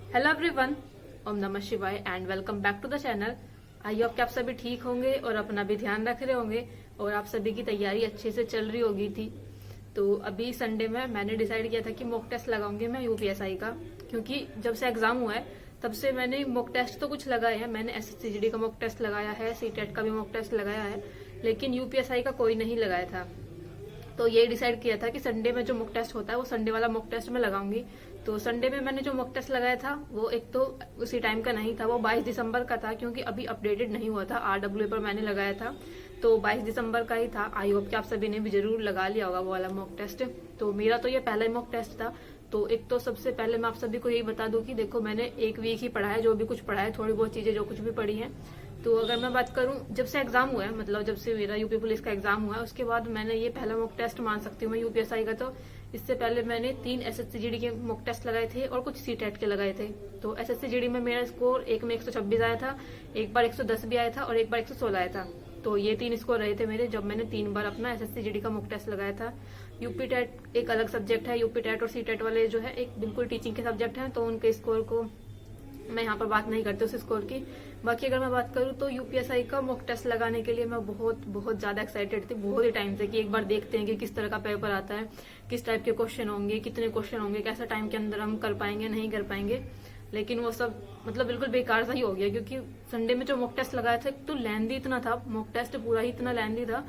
Hello everyone, ओम नमः शिवाय and welcome back to the channel. I hope कि आप सभी ठीक होंगे और अपना भी ध्यान रख रहे होंगे और आप सभी की तैयारी अच्छे से चल रही होगी थी। तो अभी संडे में मैंने डिसाइड किया था कि मॉक टेस्ट लगाऊंगी मैं यूपीएसआई का, क्योंकि जब से एग्जाम हुआ है तब से मैंने मॉक टेस्ट तो कुछ लगाए हैं। मैंने एसएससीजीडी का मॉक टेस्ट लगाया है, सीटेट का भी मॉक टेस्ट लगाया है, लेकिन यूपीएसआई का कोई नहीं लगाया था। तो ये डिसाइड किया था कि संडे में जो मॉक टेस्ट होता है वो संडे वाला मॉक टेस्ट में लगाऊंगी। तो संडे में मैंने जो मॉक टेस्ट लगाया था वो एक तो उसी टाइम का नहीं था, वो 22 दिसंबर का था, क्योंकि अभी अपडेटेड नहीं हुआ था। आरडब्ल्यू पर मैंने लगाया था तो 22 दिसंबर का ही था। आई होप कि आप सभी ने भी जरूर लगा लिया होगा वो वाला मॉक टेस्ट। तो मेरा तो ये पहला ही मॉक टेस्ट था। तो एक तो सबसे पहले मैं आप सभी को यही बता दूं कि देखो, मैंने एक वीक ही पढ़ा है, जो भी कुछ पढ़ा है, थोड़ी बहुत चीजें जो कुछ भी पढ़ी है। तो अगर मैं बात करूं, जब से एग्जाम हुआ है, मतलब जब से मेरा यूपी पुलिस का एग्जाम हुआ है, उसके बाद मैंने ये पहला मॉक टेस्ट मान सकती हूँ मैं यूपीएसआई का। तो इससे पहले मैंने 3 एसएससीजीडी के मॉक टेस्ट लगाए थे और कुछ सीटेट के लगाए थे। तो एसएससीजीडी में मेरा स्कोर एक में 126 आया था, एक बार 110 भी आया था और एक बार 116 आया था। तो ये 3 स्कोर रहे थे मेरे जब मैंने 3 बार अपना एसएससीजीडी का मॉक टेस्ट लगाया था। यूपी टेट एक अलग सब्जेक्ट है, यूपी टेट और सीटेट वाले जो है एक बिल्कुल टीचिंग के सब्जेक्ट है, तो उनके स्कोर को मैं यहाँ पर बात नहीं करती उस स्कोर की। बाकी अगर मैं बात करूँ तो यूपीएसआई का मॉक टेस्ट लगाने के लिए मैं बहुत बहुत ज्यादा एक्साइटेड थी, बहुत ही टाइम से, कि एक बार देखते हैं कि किस तरह का पेपर आता है, किस टाइप के क्वेश्चन होंगे, कितने क्वेश्चन होंगे, कैसा टाइम के अंदर हम कर पाएंगे नहीं कर पाएंगे। लेकिन वो सब मतलब बिल्कुल बेकार सा ही हो गया, क्योंकि संडे में जो मॉक टेस्ट लगाया था तो लेंदी इतना था, मॉक टेस्ट पूरा ही इतना लेंदी था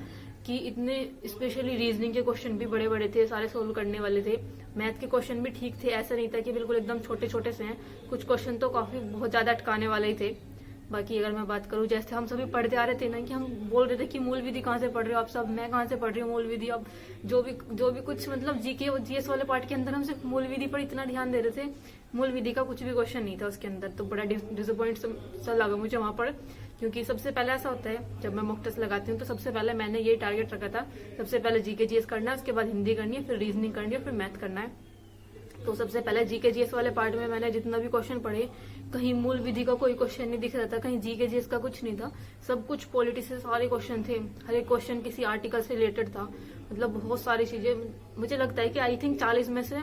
कि इतने स्पेशली रीजनिंग के क्वेश्चन भी बड़े बड़े थे, सारे सोल्व करने वाले थे। मैथ के क्वेश्चन भी ठीक थे, ऐसा नहीं था कि बिल्कुल एकदम छोटे छोटे से हैं। कुछ क्वेश्चन तो काफी बहुत ज्यादा अटकाने वाले ही थे। बाकी अगर मैं बात करूं, जैसे हम सभी पढ़ते आ रहे थे ना, कि हम बोल रहे थे कि मूल विधि कहाँ से पढ़ रहे हो आप सब, मैं कहाँ से पढ़ रही हूँ मूल विधि। अब जो भी कुछ मतलब जीके और जीएस वाले पार्ट के अंदर हम सिर्फ मूल विधि पर इतना ध्यान दे रहे थे, मूल विधि का कुछ भी क्वेश्चन नहीं था उसके अंदर। तो बड़ा डिसअपॉइंट सा लगा मुझे वहां पर, क्योंकि सबसे पहले ऐसा होता है जब मैं मॉक टेस्ट लगाती हूँ तो सबसे पहले मैंने ये टारगेट रखा था, सबसे पहले जीके जीएस करना है, उसके बाद हिंदी करनी है, फिर रीजनिंग करनी है, फिर मैथ करना है। तो सबसे पहले जीके जीएस वाले पार्ट में मैंने जितना भी क्वेश्चन पढ़े, कहीं मूल विधि का कोई क्वेश्चन नहीं दिख रहा था, कहीं जीके जीएस का कुछ नहीं था, सब कुछ पॉलिटिक्स से सारे क्वेश्चन थे, हर एक क्वेश्चन किसी आर्टिकल से रिलेटेड था। मतलब बहुत सारी चीजें, मुझे लगता है कि आई थिंक 40 में से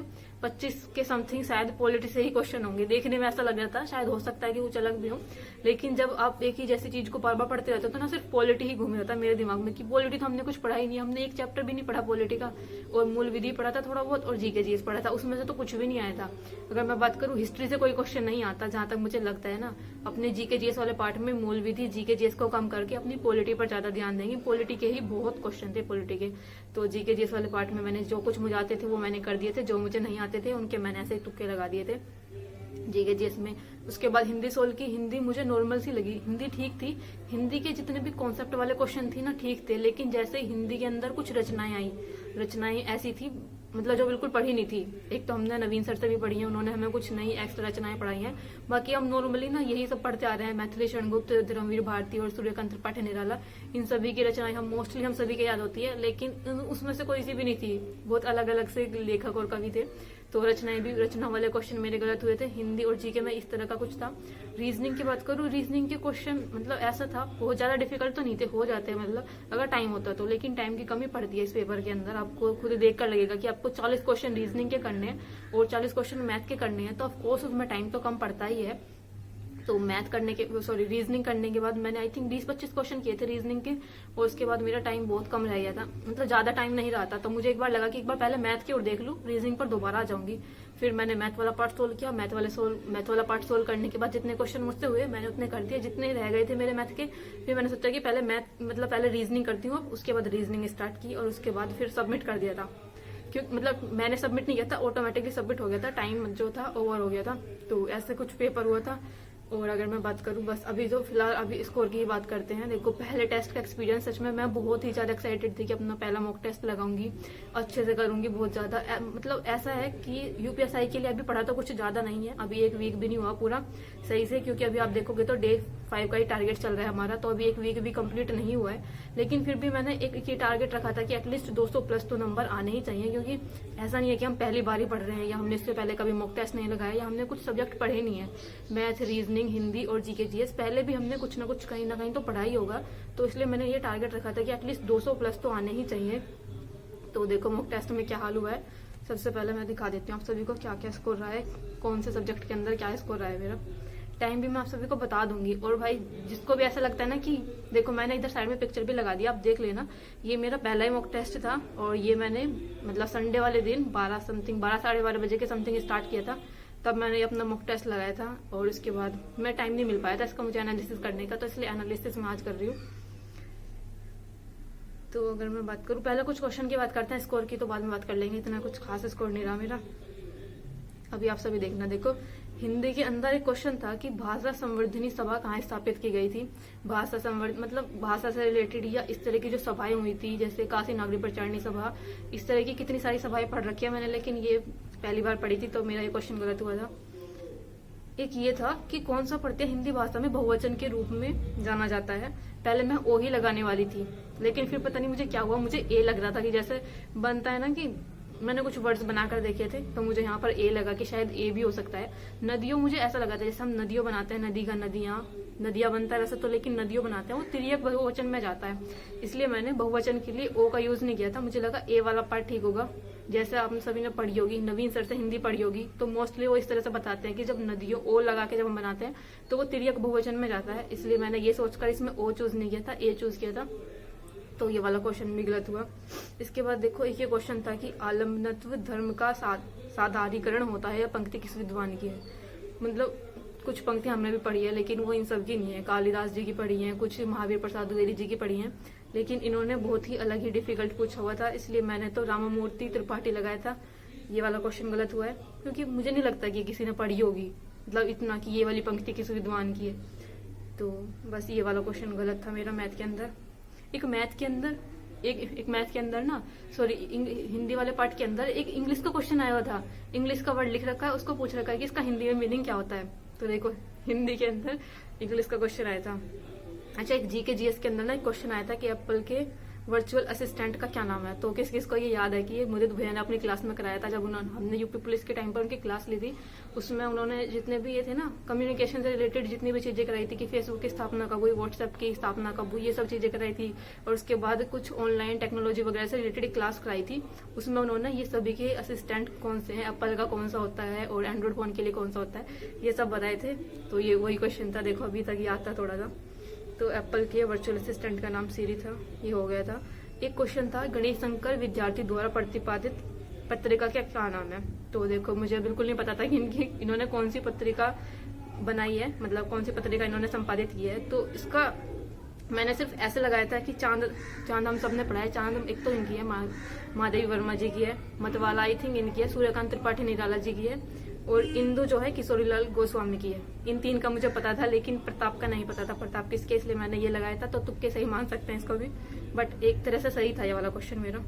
25 के समथिंग शायद पॉलिटिक्स से ही क्वेश्चन होंगे। देखने में ऐसा लग रहा था, शायद हो सकता है कि कुछ अलग भी हो, लेकिन जब आप एक ही जैसी चीज को बार बार पढ़ते रहते हो तो ना सिर्फ पॉलिटी ही घूम रहा था मेरे दिमाग में, कि पॉलिटी तो हमने कुछ पढ़ा ही नहीं, हमने एक चैप्टर भी नहीं पढ़ा पॉलिटी का, और मूल विधि पढ़ा था थोड़ा बहुत और जीके जीएस पढ़ा था, उसमें से तो कुछ भी नहीं आया था। अगर मैं बात करूँ, हिस्ट्री से कोई क्वेश्चन नहीं आता जहां तक मुझे लगता है ना। अपने जीके जीएस वाले पार्ट में मूल विधि जीके जीएस को कम करके अपनी पॉलिटी पर ज्यादा ध्यान देंगे। पॉलिटी के ही बहुत क्वेश्चन थे पॉलिटी के। तो जीके जीएस वाले पार्ट में मैंने जो कुछ मुझे आते थे वो मैंने कर दिए थे, जो मुझे नहीं आते थे उनके मैंने ऐसे तुक्के लगा दिए थे जीके जीएस में। उसके बाद हिंदी सोल की, हिंदी मुझे नॉर्मल सी लगी, हिंदी ठीक थी। हिंदी के जितने भी कॉन्सेप्ट वाले क्वेश्चन थी ना ठीक थे, लेकिन जैसे हिंदी के अंदर कुछ रचनाएं आई, रचनाएं ऐसी थी मतलब जो बिल्कुल पढ़ी नहीं थी। एक तो हमने नवीन सर से भी पढ़ी है, उन्होंने हमें कुछ नई एक्स्ट्रा रचनाएं पढ़ाई हैं। बाकी हम नॉर्मली ना यही सब पढ़ते आ रहे हैं, मैथिली शरण गुप्त, धर्मवीर भारती और सूर्यकांत त्रिपाठी निराला, इन सभी की रचनाएं हम मोस्टली हम सभी के याद होती है, लेकिन उसमें से कोई सी भी नहीं थी, बहुत अलग अलग से लेखक और कवि थे। तो रचनाएं भी, रचना वाले क्वेश्चन मेरे गलत हुए थे। हिंदी और जीके में इस तरह का कुछ था। रीजनिंग की बात करूँ, रीजनिंग के क्वेश्चन मतलब ऐसा था, बहुत ज्यादा डिफिकल्ट तो नहीं थे, हो जाते हैं मतलब अगर टाइम होता तो, लेकिन टाइम की कमी पड़ती है इस पेपर के अंदर। आपको खुद देख कर लगेगा कि आपको 40 क्वेश्चन रीजनिंग के करने हैं और 40 क्वेश्चन मैथ के करने हैं, तो ऑफकोर्स उसमें टाइम तो कम पड़ता ही है। तो मैथ करने के रीजनिंग करने के बाद मैंने आई थिंक 20-25 क्वेश्चन किए थे रीजनिंग के, और उसके बाद मेरा टाइम बहुत कम रह गया था, मतलब ज्यादा टाइम नहीं रहा था। तो मुझे एक बार लगा कि एक बार पहले मैथ की ओर देख लूं, रीजनिंग पर दोबारा आ जाऊंगी। फिर मैंने मैथ वाला पार्ट सोल्व किया, मैथ वाला पार्ट सोल्व करने के बाद जितने क्वेश्चन मुझसे हुए मैंने उतने कर दिए, जितने रह गए थे मेरे मैथ के। फिर मैंने सोचा कि पहले मैथ मतलब पहले रीजनिंग करती हूँ, उसके बाद रीजनिंग स्टार्ट की, और उसके बाद फिर सबमिट कर दिया था। क्योंकि मतलब मैंने सबमिट नहीं किया था, ऑटोमेटिकली सबमिट हो गया था, टाइम जो था ओवर हो गया था। तो ऐसे कुछ पेपर हुआ था। और अगर मैं बात करूं, बस अभी तो फिलहाल अभी स्कोर की ही बात करते हैं। देखो, पहले टेस्ट का एक्सपीरियंस सच में मैं बहुत ही ज्यादा एक्साइटेड थी कि अपना पहला मॉक टेस्ट लगाऊंगी, अच्छे से करूंगी, बहुत ज्यादा। मतलब ऐसा है कि यूपीएसआई के लिए अभी पढ़ा तो कुछ ज्यादा नहीं है, अभी एक वीक भी नहीं हुआ पूरा सही से, क्योंकि अभी आप देखोगे तो डे 5 का ही टारगेट चल रहा है हमारा, तो अभी एक वीक भी कंप्लीट नहीं हुआ है। लेकिन फिर भी मैंने एक ये टारगेट रखा था कि एटलीस्ट 200 प्लस तो नंबर आने ही चाहिए, क्योंकि ऐसा नहीं है कि हम पहली बार ही पढ़ रहे हैं या हमने इससे पहले कभी मॉक टेस्ट नहीं लगाया या हमने कुछ सब्जेक्ट पढ़े नहीं है। मैथ, रीजनिंग, हिंदी और जीके जीएस पहले भी हमने कुछ ना कुछ कहीं ना कहीं तो पढ़ा ही होगा। तो इसलिए मैंने ये टारगेट रखा था कि एटलीस्ट 200 प्लस तो आने ही चाहिए। तो देखो मॉक टेस्ट में क्या हाल हुआ है। सबसे पहले मैं दिखा देती हूँ आप सभी को क्या क्या स्कोर रहा है, कौन से सब्जेक्ट के अंदर क्या स्कोर रहा है मेरा। टाइम भी मैं आप सभी को बता दूंगी। और भाई जिसको भी ऐसा लगता है ना कि देखो मैंने इधर साइड में पिक्चर भी लगा दिया, आप देख लेना, ये मेरा पहला ही मॉक टेस्ट था और ये मैंने मतलब संडे वाले दिन 12 साढ़े 12 बजे के समथिंग स्टार्ट किया था, तब मैंने अपना मॉक टेस्ट लगाया था। और उसके बाद मैं टाइम नहीं मिल पाया था इसका मुझे एनालिसिस करने का, तो इसलिए एनालिसिस मैं आज कर रही हूँ। तो अगर मैं बात करूँ, पहले कुछ क्वेश्चन की बात करते हैं, स्कोर की तो बाद में बात कर लेंगे, इतना कुछ खास स्कोर नहीं रहा मेरा। अभी आप सभी देखना, देखो हिंदी के अंदर एक क्वेश्चन था कि भाषा संवर्धनी सभा कहाँ स्थापित की गई थी। भाषा संवर्धन मतलब भाषा से रिलेटेड या इस तरह की जो सभाएं हुई थी, जैसे काशी नागरिक प्रचारणी सभा, इस तरह की कितनी सारी सभाएं पढ़ रखी है मैंने, लेकिन ये पहली बार पढ़ी थी तो मेरा ये क्वेश्चन गलत हुआ था। एक ये था कि कौन सा प्रत्यय हिंदी भाषा में बहुवचन के रूप में जाना जाता है। पहले मैं ओ ही लगाने वाली थी, लेकिन फिर पता नहीं मुझे क्या हुआ, मुझे ए लग रहा था कि जैसे बनता है ना कि मैंने कुछ वर्ड्स बनाकर देखे थे तो मुझे यहाँ पर ए लगा कि शायद ए भी हो सकता है। नदियों मुझे ऐसा लगा था जैसे हम नदियों बनाते हैं, नदी का नदियां बनता है वैसे तो, लेकिन नदियों बनाते हैं वो तिर्यक बहुवचन में जाता है, इसलिए मैंने बहुवचन के लिए ओ का यूज नहीं किया था। मुझे लगा ए वाला पार्ट ठीक होगा। जैसे आप सभी ने पढ़ी होगी, नवीन सर से हिंदी पढ़ी होगी, तो मोस्टली वो इस तरह से बताते हैं कि जब नदियों ओ लगा के जब हम बनाते हैं तो वो तिर्यक बहुवचन में जाता है, इसलिए मैंने ये सोचकर इसमें ओ चूज नहीं किया था, ए चूज किया था। तो ये वाला क्वेश्चन भी गलत हुआ। इसके बाद देखो एक ये क्वेश्चन था कि आलम्बनत्व धर्म का साधारीकरण होता है या पंक्ति किस विद्वान की है। मतलब कुछ पंक्ति हमने भी पढ़ी है लेकिन वो इन सब की नहीं है, कालिदास जी की पढ़ी है, कुछ महावीर प्रसाद द्विवेदी जी की पढ़ी है, लेकिन इन्होंने बहुत ही अलग ही डिफिकल्ट पूछा हुआ था, इसलिए मैंने तो राममूर्ति त्रिपाठी लगाया था। ये वाला क्वेश्चन गलत हुआ है क्योंकि मुझे नहीं लगता कि किसी ने पढ़ी होगी, मतलब इतना कि ये वाली पंक्ति किस विद्वान की है। तो बस ये वाला क्वेश्चन गलत था मेरा मैथ के अंदर। एक मैथ के अंदर ना, सॉरी हिंदी वाले पार्ट के अंदर एक इंग्लिश का क्वेश्चन आया हुआ था, इंग्लिश का वर्ड लिख रखा है, उसको पूछ रखा है कि इसका हिंदी में मीनिंग क्या होता है। तो देखो हिंदी के अंदर इंग्लिश का क्वेश्चन आया था। अच्छा, एक जी के जीएस के अंदर ना एक क्वेश्चन आया था कि एप्पल के वर्चुअल असिस्टेंट का क्या नाम है। तो किस किस को ये याद है कि ये मुदित भैया ने अपनी क्लास में कराया था, जब हमने यूपी पुलिस के टाइम पर उनकी क्लास ली थी, उसमें उन्होंने जितने भी ये थे ना कम्युनिकेशन से रिलेटेड जितनी भी चीजें कराई थी कि फेसबुक की स्थापना कब हुई, व्हाट्सएप की स्थापना कब हुई, ये सब चीजें कराई थी। और उसके बाद कुछ ऑनलाइन टेक्नोलॉजी वगैरह से रिलेटेड क्लास कराई थी, उसमें उन्होंने ये सभी के असिस्टेंट कौन से हैं, एप्पल का कौन सा होता है और एंड्रॉइड फोन के लिए कौन सा होता है, ये सब बताए थे। तो ये वही क्वेश्चन था, देखो अभी तक याद था थोड़ा सा। तो एप्पल के वर्चुअल असिस्टेंट का नाम सीरी था, ये हो गया था। एक क्वेश्चन था गणेश शंकर विद्यार्थी द्वारा प्रतिपादित पत्रिका का क्या नाम है। तो देखो मुझे बिल्कुल नहीं पता था कि इन्होंने कौन सी पत्रिका बनाई है, मतलब कौन सी पत्रिका इन्होंने संपादित की है। तो इसका मैंने सिर्फ ऐसे लगाया था कि चांद हम सब ने पढ़ा है, चांद एक तो इनकी है, महादेवी वर्मा जी की है, मतवाला आई थिंक इनकी है, सूर्यकांत त्रिपाठी निराला जी की है, और इंदु जो है किशोरीलाल गोस्वामी की है। इन तीन का मुझे पता था, लेकिन प्रताप का नहीं पता था, प्रताप किसके, इसलिए मैंने ये लगाया था। तो तुक्के सही मान सकते हैं इसको भी, बट एक तरह से सही था ये वाला क्वेश्चन मेरा।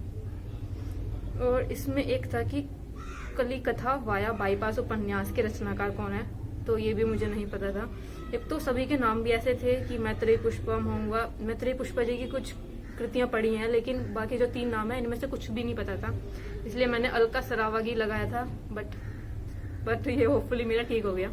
और इसमें एक था कि कली कथा वाया बाईपास उपन्यास के रचनाकार कौन है। तो ये भी मुझे नहीं पता था। एक तो सभी के नाम भी ऐसे थे कि मैत्रेयी पुष्पम होऊंगा, मैत्रेयी पुष्पा जी की कुछ कृतियां पढ़ी हैं, लेकिन बाकी जो तीन नाम है इनमें से कुछ भी नहीं पता था, इसलिए मैंने अलका सरावागी लगाया था। बट ये होपफुली मेरा ठीक हो गया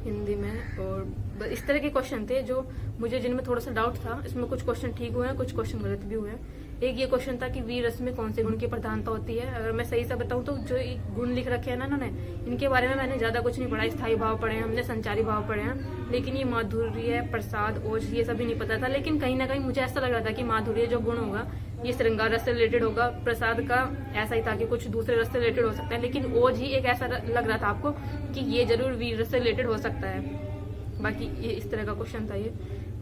हिंदी में। और इस तरह के क्वेश्चन थे जो मुझे जिनमें थोड़ा सा डाउट था, इसमें कुछ क्वेश्चन ठीक हुए हैं, कुछ क्वेश्चन गलत भी हुए हैं। एक ये क्वेश्चन था कि वीर रस में कौन से गुण की प्रधानता होती है। अगर मैं सही से बताऊं तो जो गुण लिख रखे हैं ना इन्होंने, इनके बारे में मैंने ज्यादा कुछ नहीं पढ़ा। स्थायी भाव पढ़े हैं हमने, संचारी भाव पढ़े हैं, लेकिन ये माधुर्य, प्रसाद, ओज ये सभी नहीं पता था। लेकिन कहीं ना कहीं मुझे ऐसा लग रहा था कि माधुर्य जो गुण होगा ये श्रृंगार रस से रिलेटेड होगा, प्रसाद का ऐसा ही था कि कुछ दूसरे रस से रिलेटेड हो सकता है, लेकिन ओज ही एक ऐसा लग रहा था आपको कि ये जरूर वीर रस से रिलेटेड हो सकता है। बाकी ये इस तरह का क्वेश्चन था ये।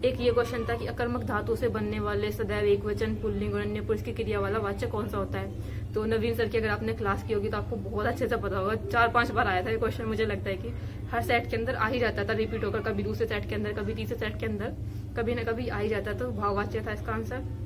एक ये क्वेश्चन था कि अकर्मक धातु से बनने वाले सदैव एक वचन पुल्लिंग और अन्य पुरुष की क्रिया वाला वाच्य कौन सा होता है। तो नवीन सर की अगर आपने क्लास की होगी तो आपको बहुत अच्छे से पता होगा, 4-5 बार आया था ये क्वेश्चन। मुझे लगता है कि हर सेट के अंदर आ ही जाता था, रिपीट होकर, कभी दूसरे सेट के अंदर, कभी तीसरे सेट के अंदर, कभी ना कभी आ ही जाता। तो भाववाच्य था इसका आंसर।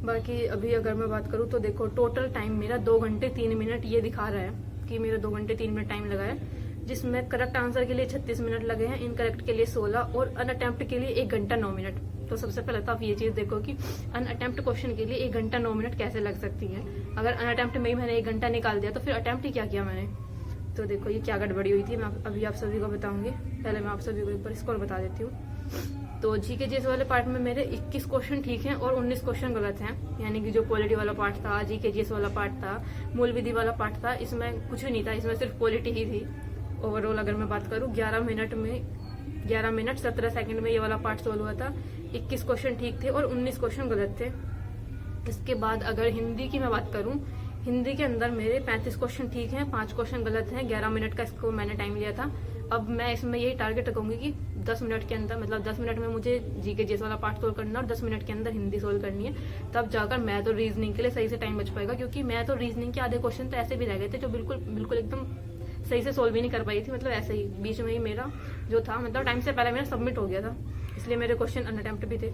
बाकी अभी अगर मैं बात करूँ तो देखो टोटल टाइम मेरा 2 घंटे 3 मिनट ये दिखा रहा है कि मेरा 2 घंटे 3 मिनट टाइम लगा है, जिसमें करेक्ट आंसर के लिए 36 मिनट लगे हैं, इनकरेक्ट के लिए 16 और अनअटेम्प्ट के लिए 1 घंटा 9 मिनट। तो सबसे पहले तो आप ये चीज देखो कि अनअटेम्प्ट क्वेश्चन के लिए 1 घंटा 9 मिनट कैसे लग सकती है। अगर अनअटेम्प्ट में ही मैंने 1 घंटा निकाल दिया तो फिर अटेम्प्ट ही क्या किया मैंने। तो देखो ये क्या गड़बड़ी हुई थी, मैं अभी आप सभी को बताऊंगी। पहले मैं आप सभी को एक बार स्कोर बता देती हूँ। तो जीके जीएस वाले पार्ट में मेरे 21 क्वेश्चन ठीक हैं और 19 क्वेश्चन गलत हैं। यानी कि जो पॉलिटी वाला पार्ट था, जीके जीएस वाला पार्ट था, मूल विधि वाला पार्ट था, इसमें कुछ भी नहीं था, इसमें सिर्फ पॉलिटी ही थी। ओवरऑल अगर मैं बात करूँ 11 मिनट 17 सेकंड में ये वाला पार्ट सोल्व हुआ था। 21 क्वेश्चन ठीक थे और 19 क्वेश्चन गलत थे। इसके बाद अगर हिंदी की मैं बात करूं, हिंदी के अंदर मेरे 35 क्वेश्चन ठीक हैं, 5 क्वेश्चन गलत हैं। 11 मिनट का इसको मैंने टाइम लिया था। अब मैं इसमें यही टारगेट रखूंगी कि 10 मिनट के अंदर, मतलब 10 मिनट में मुझे जीके जीएस वाला पार्ट सोल्व करना और 10 मिनट के अंदर हिंदी सोल्व करनी है। तब जाकर मैथ और रीजनिंग के लिए सही से टाइम बच पाएगा, क्योंकि मैथ और रीजनिंग के आधे क्वेश्चन तो ऐसे भी रह गए थे जो बिल्कुल एकदम सही से सोल्व भी नहीं कर पाई थी। मतलब ऐसे ही बीच में ही मेरा जो था, मतलब टाइम से पहले मेरा सबमिट हो गया था, इसलिए मेरे क्वेश्चन अनअटेम्प्ट भी थे।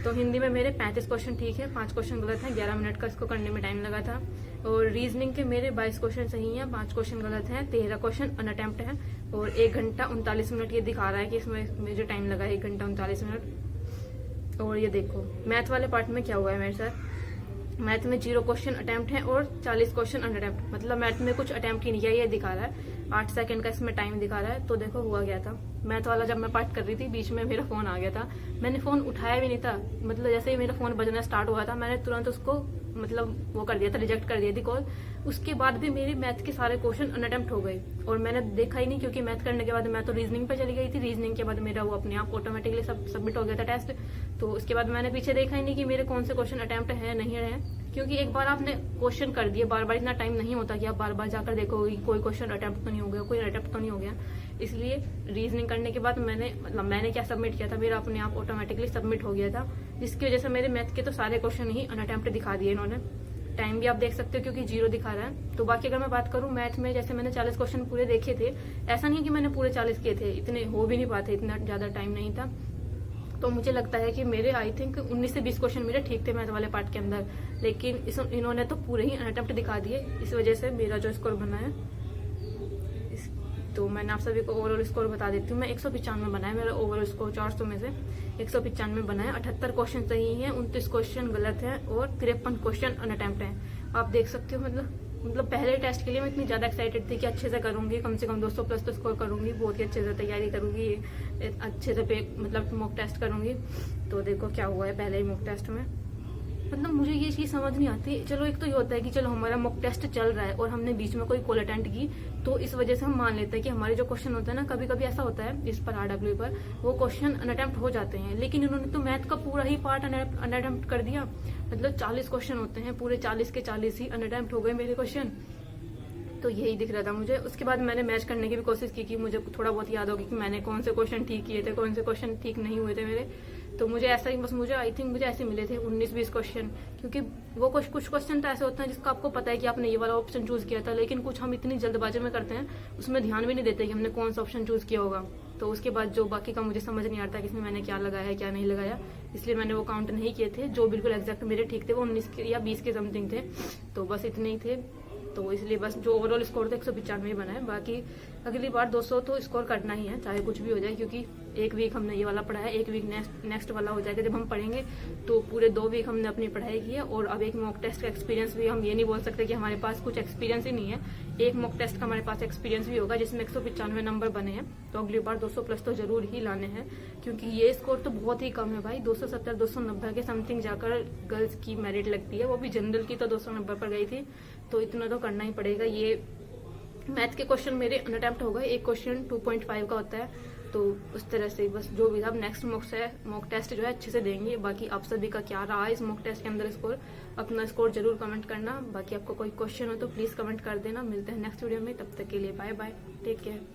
तो हिंदी में मेरे 35 क्वेश्चन ठीक है, 5 क्वेश्चन गलत हैं। 11 मिनट का इसको करने में टाइम लगा था। और रीजनिंग के मेरे 22 क्वेश्चन सही हैं, 5 क्वेश्चन गलत हैं, 13 क्वेश्चन अनअटेम्प्ट हैं। और 1 घंटा 39 मिनट ये दिखा रहा है कि इसमें मुझे टाइम लगा है 1 घंटा 39 मिनट। और ये देखो मैथ वाले पार्ट में क्या हुआ है मेरे साथ। मैथ में 0 क्वेश्चन अटेम्प्ट है और 40 क्वेश्चन अनअटेम्प्ट, मतलब मैथ में कुछ अटेम्प्ट ही नहीं किया, ये दिखा रहा है। 8 सेकंड का इसमें टाइम दिखा रहा है। तो देखो हुआ गया था, मैथ वाला जब मैं पार्ट कर रही थी बीच में मेरा फोन आ गया था। मैंने फोन उठाया भी नहीं था, मतलब जैसे ही मेरा फोन बजना स्टार्ट हुआ था मैंने तुरंत उसको मतलब वो कर दिया था, रिजेक्ट कर दिया थी कॉल। उसके बाद भी मेरे मैथ के सारे क्वेश्चन अनअटेम्प्ट हो गए और मैंने देखा ही नहीं, क्योंकि मैथ करने के बाद मैं तो रीजनिंग पे चली गई थी। रीजनिंग के बाद मेरा वो अपने आप ऑटोमेटिकली सबमिट हो गया था टेस्ट। तो उसके बाद मैंने पीछे देखा ही नहीं कि मेरे कौन से क्वेश्चन अटेम्प्ट है नहीं है, क्योंकि एक बार आपने क्वेश्चन कर दिए, बार बार इतना टाइम नहीं होता कि आप बार बार जाकर देखो कोई क्वेश्चन अटेम्प्ट तो नहीं हो गया, कोई अटेम्प्ट तो नहीं हो गया। इसलिए रीजनिंग करने के बाद मैंने क्या सबमिट किया था, मेरा अपने आप ऑटोमेटिकली सबमिट हो गया था, जिसकी वजह से मेरे मैथ के तो सारे क्वेश्चन ही अनअटेम्प्ट दिखा दिए इन्होंने। टाइम भी आप देख सकते हो क्योंकि 0 दिखा रहा है। तो बाकी अगर मैं बात करूं मैथ में, जैसे मैंने 40 क्वेश्चन पूरे देखे थे, ऐसा नहीं कि मैंने पूरे 40 किए थे, इतने हो भी नहीं पाते, इतना ज्यादा टाइम नहीं था। तो मुझे लगता है कि मेरे आई थिंक 19 से 20 क्वेश्चन मेरे ठीक थे मैथ वाले पार्ट के अंदर, लेकिन इन्होंने तो पूरे ही अनअटेम्प्ट दिखा दिए। इस वजह से मेरा जो स्कोर बना है, तो मैंने आप सभी को ओवरऑल स्कोर बता देती हूँ। मैं 195 बना है मेरा ओवरऑल स्कोर, 400 में से 195 बना है। 78 क्वेश्चन सही हैं, 29 क्वेश्चन गलत हैं और 53 क्वेश्चन अनअटेम्प्ट हैं। आप देख सकते हो, मतलब पहले टेस्ट के लिए मैं इतनी ज्यादा एक्साइटेड थी कि अच्छे से करूंगी, कम से कम 200 प्लस तो स्कोर करूंगी, बहुत ही अच्छे से तैयारी करूंगी, अच्छे से मतलब मॉक टेस्ट करूंगी। तो देखो क्या हुआ है पहले ही मॉक टेस्ट में। मतलब मुझे ये चीज समझ नहीं आती। चलो एक तो ये होता है कि चलो हमारा मॉक टेस्ट चल रहा है और हमने बीच में कोई कॉल अटेंड की, तो इस वजह से हम मान लेते हैं कि हमारे जो क्वेश्चन होते हैं ना, कभी कभी ऐसा होता है इस पर RW पर वो क्वेश्चन अनअटेम्प्ट हो जाते हैं, लेकिन इन्होंने तो मैथ का पूरा ही पार्ट अनअटेम्प्ट कर दिया। मतलब 40 क्वेश्चन होते हैं, पूरे 40 के 40 ही अनअटेम्प्ट हो गए मेरे क्वेश्चन। तो यही दिख रहा था मुझे। उसके बाद मैंने मैच करने की भी कोशिश की कि मुझे थोड़ा बहुत याद होगी कि मैंने कौन से क्वेश्चन ठीक किए थे, कौन से क्वेश्चन ठीक नहीं हुए थे मेरे। तो मुझे ऐसा ही बस मुझे आई थिंक मुझे ऐसे मिले थे 19-20 क्वेश्चन, क्योंकि वो कुछ क्वेश्चन तो ऐसे होते हैं जिसका आपको पता है कि आपने ये वाला ऑप्शन चूज किया था, लेकिन कुछ हम इतनी जल्दबाजी में करते हैं उसमें ध्यान भी नहीं देते कि हमने कौन सा ऑप्शन चूज किया होगा। तो उसके बाद जो बाकी का मुझे समझ नहीं आता कि इसमें मैंने क्या लगाया है क्या नहीं लगाया, इसलिए मैंने वो काउंट नहीं किए थे। जो बिल्कुल एग्जैक्ट मेरे ठीक थे वो 19 या 20 के समथिंग थे, तो बस इतने ही थे। तो इसलिए बस जो ओवरऑल स्कोर था 195 बना है। बाकी अगली बार 200 तो स्कोर करना ही है, चाहे कुछ भी हो जाए, क्योंकि एक वीक हमने ये वाला पढ़ा है, एक वीक नेक्स्ट वाला हो जाएगा जब हम पढ़ेंगे। तो पूरे 2 वीक हमने अपनी पढ़ाई की है। और अब एक मॉक टेस्ट का एक्सपीरियंस भी, हम ये नहीं बोल सकते कि हमारे पास कुछ एक्सपीरियंस ही नहीं है, एक मॉक टेस्ट का हमारे पास एक्सपीरियंस भी होगा जिसमें 195 नंबर बने हैं। तो अगली बार 200 प्लस तो जरूर ही लाने हैं, क्योंकि ये स्कोर तो बहुत ही कम है भाई। 270-290 के समथिंग जाकर गर्ल्स की मेरिट लगती है, वो भी जनरल की तो 290 पर गई थी। तो इतना तो करना ही पड़ेगा। ये मैथ के क्वेश्चन मेरे अनअटेम्प्ट हो गए, एक क्वेश्चन 2.5 का होता है, तो उस तरह से बस जो भी था नेक्स्ट मॉक टेस्ट जो है अच्छे से देंगे। बाकी आप सभी का क्या रहा इस मॉक टेस्ट के अंदर स्कोर, अपना स्कोर जरूर कमेंट करना। बाकी आपको कोई क्वेश्चन हो तो प्लीज कमेंट कर देना। मिलते हैं नेक्स्ट वीडियो में, तब तक के लिए बाय बाय, टेक केयर।